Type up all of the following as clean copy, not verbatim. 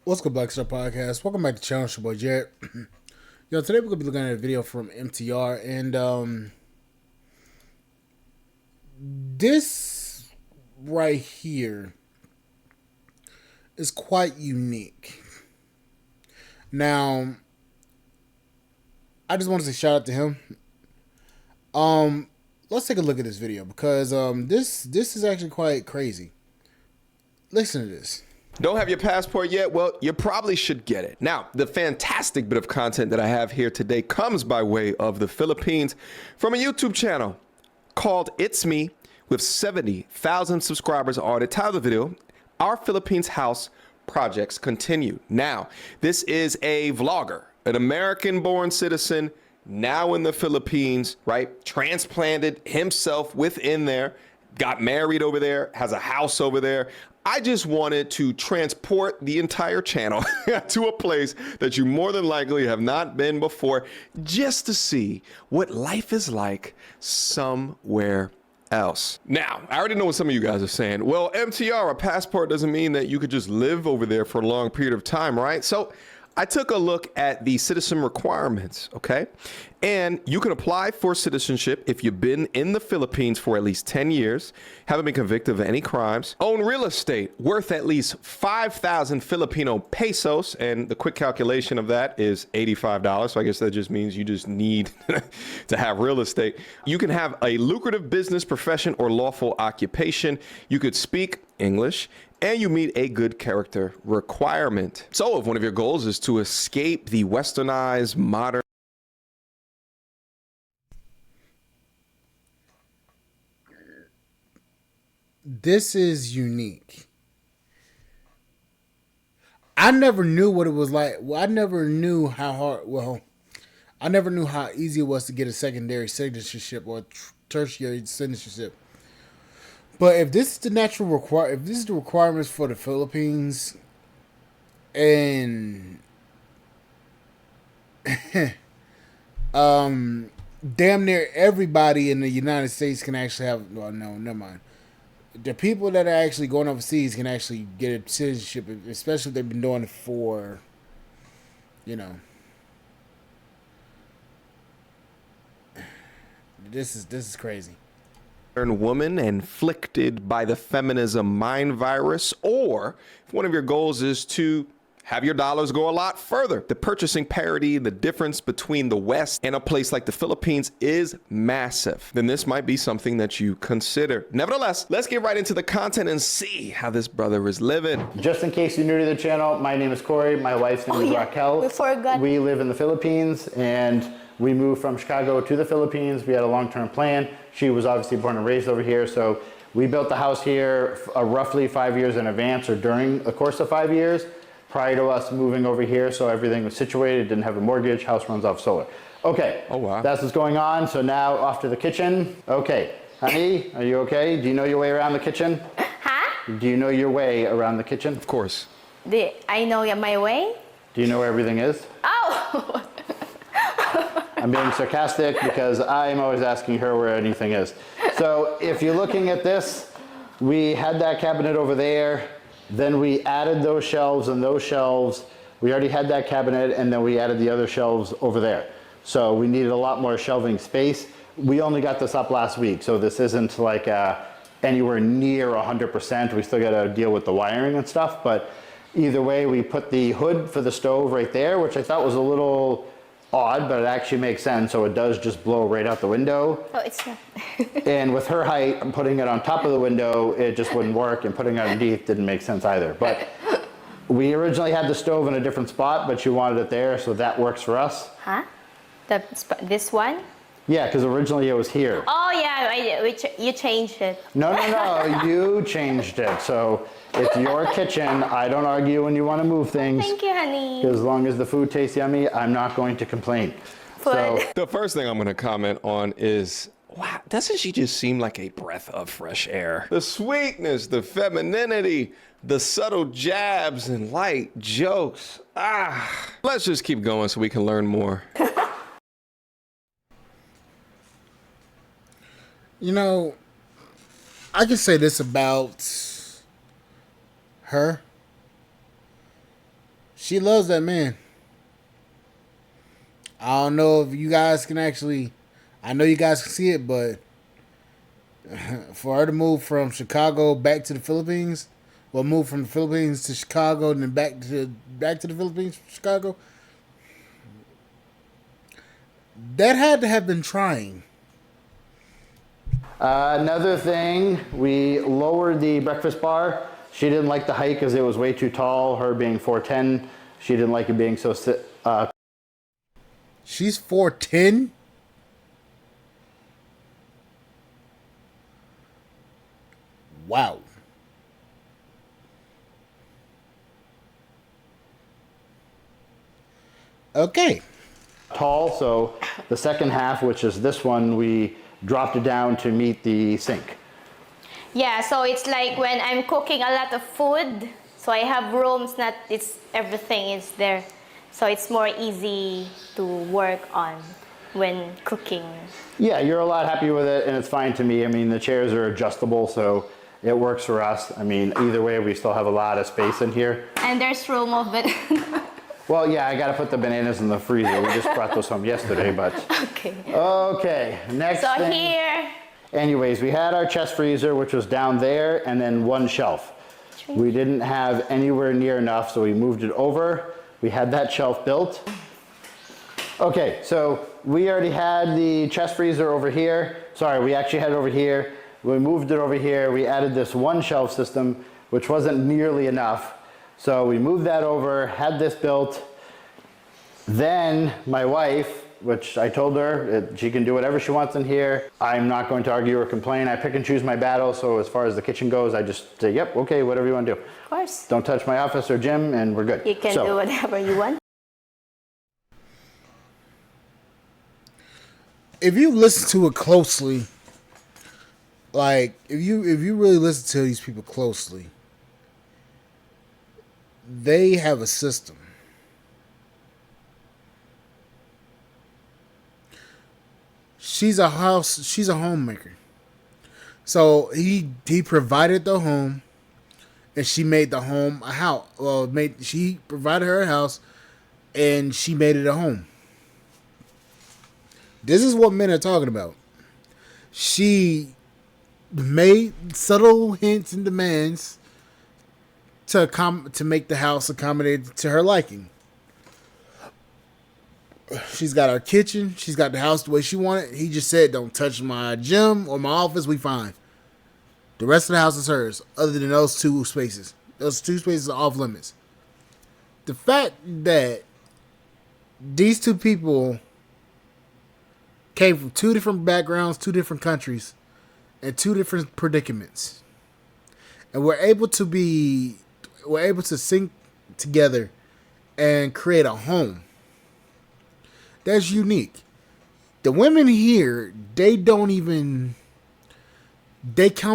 What's good, Black Star Podcast? Welcome back to the channel. It's your boy Jared. Yo, today we're gonna be looking at a video from MTR, and this right here is quite unique. Now, I just want to say shout out to him. Let's take a look at this video because this is actually quite crazy. Listen to this. Don't have your passport yet? Well, you probably should get it. Now, the fantastic bit of content that I have here today comes by way of the Philippines from a YouTube channel called It's Me with 70,000 subscribers on it. Title of the video, Our Philippines House Projects Continue. Now, this is a vlogger, an American-born citizen, now in the Philippines, right? Transplanted himself within there, got married over there, has a house over there. I just wanted to transport the entire channel to a place that you more than likely have not been before, just to see what life is like somewhere else. Now, I already know what some of you guys are saying. Well, MTR, a passport doesn't mean that you could just live over there for a long period of time, right? So I took a look at the citizen requirements, okay? And you can apply for citizenship if you've been in the Philippines for at least 10 years, haven't been convicted of any crimes, own real estate worth at least 5,000 Filipino pesos, and the quick calculation of that is $85, so I guess that just means you just need to have real estate. You can have a lucrative business, profession, or lawful occupation. You could speak English, and you meet a good character requirement. So if one of your goals is to escape the westernized modern This is unique. I never knew what it was like. Well, I never knew how hard. Well, I never knew how easy it was to get a secondary citizenship or tertiary citizenship. But if this is the if this is the requirements for the Philippines, and damn near everybody in the United States can actually have. Well, no, never mind. The people that are actually going overseas can actually get a citizenship, especially if they've been doing it for, you know. This is crazy. woman inflicted by the feminism mind virus, or if one of your goals is to have your dollars go a lot further. The purchasing parity, the difference between the West and a place like the Philippines is massive. Then this might be something that you consider. Nevertheless, let's get right into the content and see how this brother is living. Just in case you're new to the channel, my name is Corey. My wife's name is Raquel. We forgot. We live in the Philippines, and we moved from Chicago to the Philippines. We had a long-term plan. She was obviously born and raised over here, so we built the house here roughly 5 years in advance, or during the course of 5 years, prior to us moving over here, so everything was situated, didn't have a mortgage, house runs off solar. Okay, Oh, wow. That's what's going on. So now off to the kitchen. Okay, honey, are you okay? Do you know your way around the kitchen? Huh? Do you know your way around the kitchen? Of course. I know my way? Do you know where everything is? Oh! I'm being sarcastic because I'm always asking her where anything is. So if you're looking at this, we had that cabinet over there. Then we added those shelves and those shelves. We already had that cabinet, and then we added the other shelves over there. So we needed a lot more shelving space. We only got this up last week, so this isn't like anywhere near 100%. We still got to deal with the wiring and stuff, but either way, we put the hood for the stove right there, which I thought was a little odd, but it actually makes sense. So it does just blow right out the window. Oh, it's not. And with her height, I'm putting it on top of the window, it just wouldn't work, and putting it underneath didn't make sense either. But we originally had the stove in a different spot, but she wanted it there, so that works for us. Huh? This one? Yeah, because originally it was here. Oh, yeah, you changed it. No, you changed it. So it's your kitchen. I don't argue when you want to move things. Thank you, honey. As long as the food tastes yummy, I'm not going to complain. So The first thing I'm going to comment on is, wow, doesn't she just seem like a breath of fresh air? The sweetness, the femininity, the subtle jabs and light jokes. Let's just keep going so we can learn more. You know, I can say this about her. She loves that man. I don't know if you guys can actually. I know you guys can see it, but for her to move from Chicago back to the Philippines, well, move from the Philippines to Chicago and then back to the Philippines, Chicago. That had to have been trying. Another thing, we lowered the breakfast bar. She didn't like the height because it was way too tall. Her being 4'10", she didn't like it being so. She's 4'10". Wow. Okay. Tall, so the second half, which is this one, we dropped it down to meet the sink. Yeah, so it's like when I'm cooking a lot of food, so I have rooms, not it's everything is there. So it's more easy to work on when cooking. Yeah, you're a lot happier with it, and it's fine to me. I mean, the chairs are adjustable, so it works for us. I mean, either way, we still have a lot of space in here. And there's room of it. Well, yeah, I got to put the bananas in the freezer. We just brought those home yesterday, but... Okay. Okay, next So thing. here, Anyways, we had our chest freezer, which was down there, and then one shelf. We didn't have anywhere near enough, so we moved it over. We had that shelf built. Okay, so we already had the chest freezer over here. Sorry, we actually had it over here. We moved it over here. We added this one shelf system, which wasn't nearly enough. So we moved that over, had this built. Then my wife, which I told her she can do whatever she wants in here. I'm not going to argue or complain. I pick and choose my battles. So as far as the kitchen goes, I just say, yep, okay, whatever you want to do. of course, Don't touch my office or gym, and we're good. you can do whatever you want. If you listen to it closely, like if you really listen to these people closely, they have a system. She's a homemaker. So he provided the home, and she made the home a house. Well, she provided her a house, and she made it a home. This is what men are talking about. She made subtle hints and demands to make the house accommodate to her liking. She's got her kitchen. She's got the house the way she wanted. He just said, "Don't touch my gym or my office. We fine. The rest of the house is hers, other than those two spaces. Those two spaces are off limits." The fact that these two people came from two different backgrounds, two different countries, and two different predicaments, and we're able to sync together and create a home that's unique. The women here, they come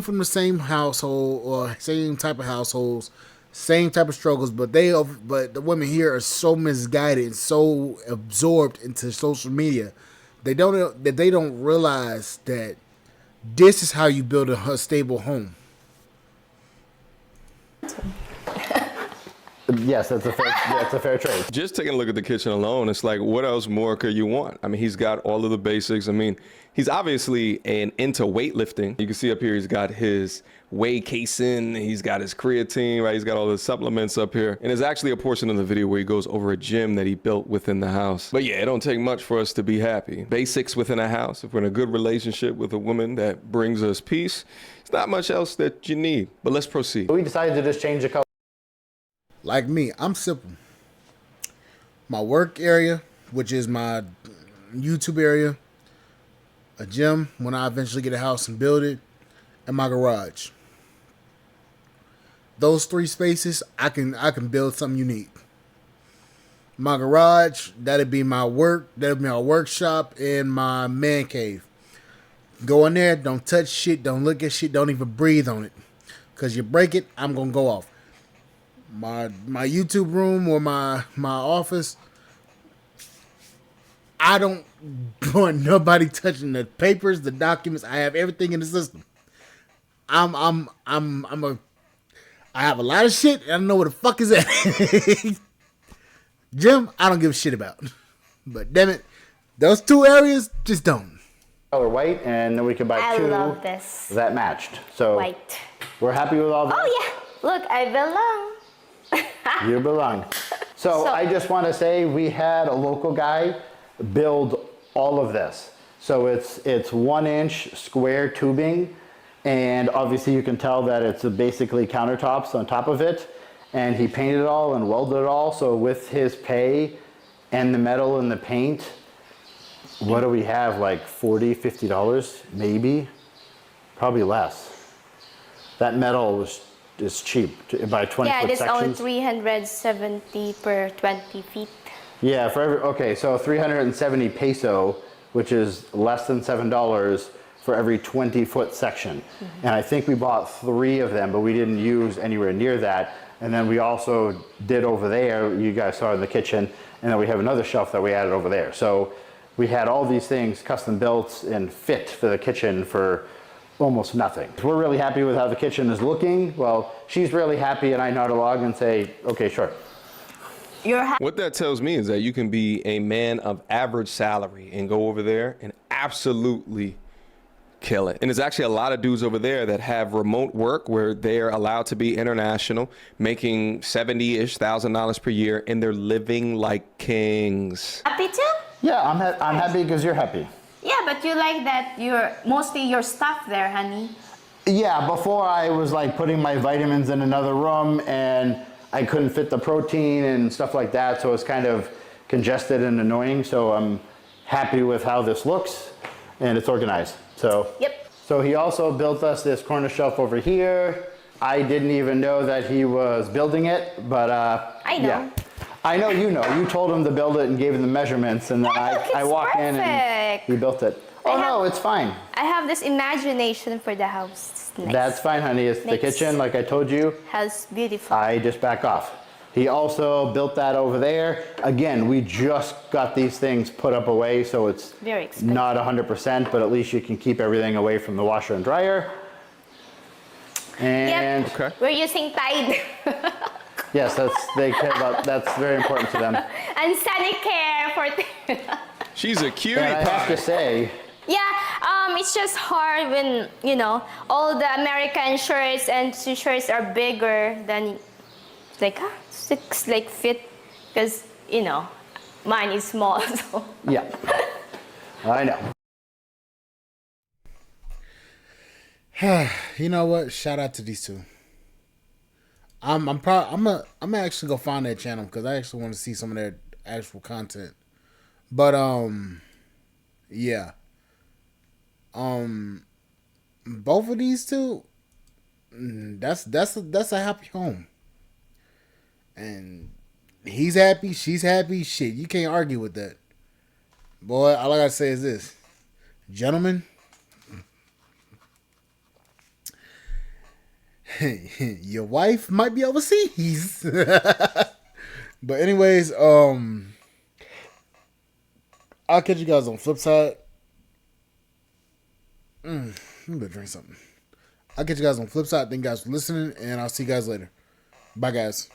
from the same household or same type of households, same type of struggles, but the women here are so misguided and so absorbed into social media. They don't realize that this is how you build a stable home. Yes, that's a fair trade. Just taking a look at the kitchen alone, it's like, what else more could you want? I mean, he's got all of the basics. I mean, he's obviously into weightlifting. You can see up here, he's got his whey casein, he's got his creatine, right? He's got all the supplements up here. And there's actually a portion of the video where he goes over a gym that he built within the house. But yeah, it don't take much for us to be happy. Basics within a house. If we're in a good relationship with a woman that brings us peace, it's not much else that you need. But let's proceed. We decided to just change the color. Like me, I'm simple. My work area, which is my YouTube area, a gym when I eventually get a house and build it, and my garage. Those three spaces, I can build something unique. My garage, that'd be my workshop and my man cave. Go in there, don't touch shit, don't look at shit, don't even breathe on it. Cause you break it, I'm gonna go off. My YouTube room or my office, I don't want nobody touching the papers, the documents. I have everything in the system. I have a lot of shit and I don't know what the fuck is that. Gym, I don't give a shit about. But damn it, those two areas just don't. Color white, and then we could buy I two love this. that matched. So White. we're happy with all that. Oh yeah, look, I belong. You belong. So I just want to say we had a local guy build all of this. So it's 1-inch square tubing, and obviously you can tell that it's basically countertops on top of it, and he painted it all and welded it all. So with his pay and the metal and the paint, what do we have, like $40-50 maybe? Probably less. That metal is cheap to buy 20 Yeah, foot it is only sections. 370 per 20 feet. Yeah, okay, so 370 peso, which is less than $7 for every 20-foot section. And I think we bought 3 of them, but we didn't use anywhere near that. And then we also did over there, you guys saw in the kitchen, and then we have another shelf that we added over there. So we had all these things custom built and fit for the kitchen for almost nothing. We're really happy with how the kitchen is looking. Well, she's really happy, and I nod along and say, okay, sure. What that tells me is that you can be a man of average salary and go over there and absolutely kill it. And there's actually a lot of dudes over there that have remote work where they're allowed to be international, making $70,000 per year, and they're living like kings. Happy too? Yeah, I'm happy because you're happy. Yeah, but you like that you're mostly your stuff there, honey. Yeah, before I was like putting my vitamins in another room, and I couldn't fit the protein and stuff like that, so it's kind of congested and annoying. So I'm happy with how this looks, and it's organized. So Yep. So he also built us this corner shelf over here. I didn't even know that he was building it, but I know. yeah. I know you know. You told him to build it and gave him the measurements, and then Look, I it's walk in and perfect. he built it. Oh no, it's fine. I have this imagination for the house. It's nice. That's fine, honey. It's the Next. kitchen, like I told you. House beautiful. I just back off. He also built that over there. Again, we just got these things put up away, so it's Very expensive. not 100%, but at least you can keep everything away from the washer and dryer. And Yep. Okay. We're using Tide. yes, they care about, that's very important to them. And Sanicare for She's a cutie And I have pie. to say, Yeah, it's just hard when, you know, all the American shirts and t-shirts are bigger than, like, six, like, fit, because, you know, mine is small, so. yeah, I know. You know what? Shout out to these two. I'm actually go find that channel because I actually want to see some of their actual content. But yeah. Both of these two, that's a happy home. And he's happy, she's happy. Shit, you can't argue with that. Boy, all I gotta say is this. Gentlemen, your wife might be overseas. But anyways, I'll catch you guys on the flip side. I'm gonna drink something. I'll catch you guys on the flip side. Thank you guys for listening, and I'll see you guys later. Bye, guys.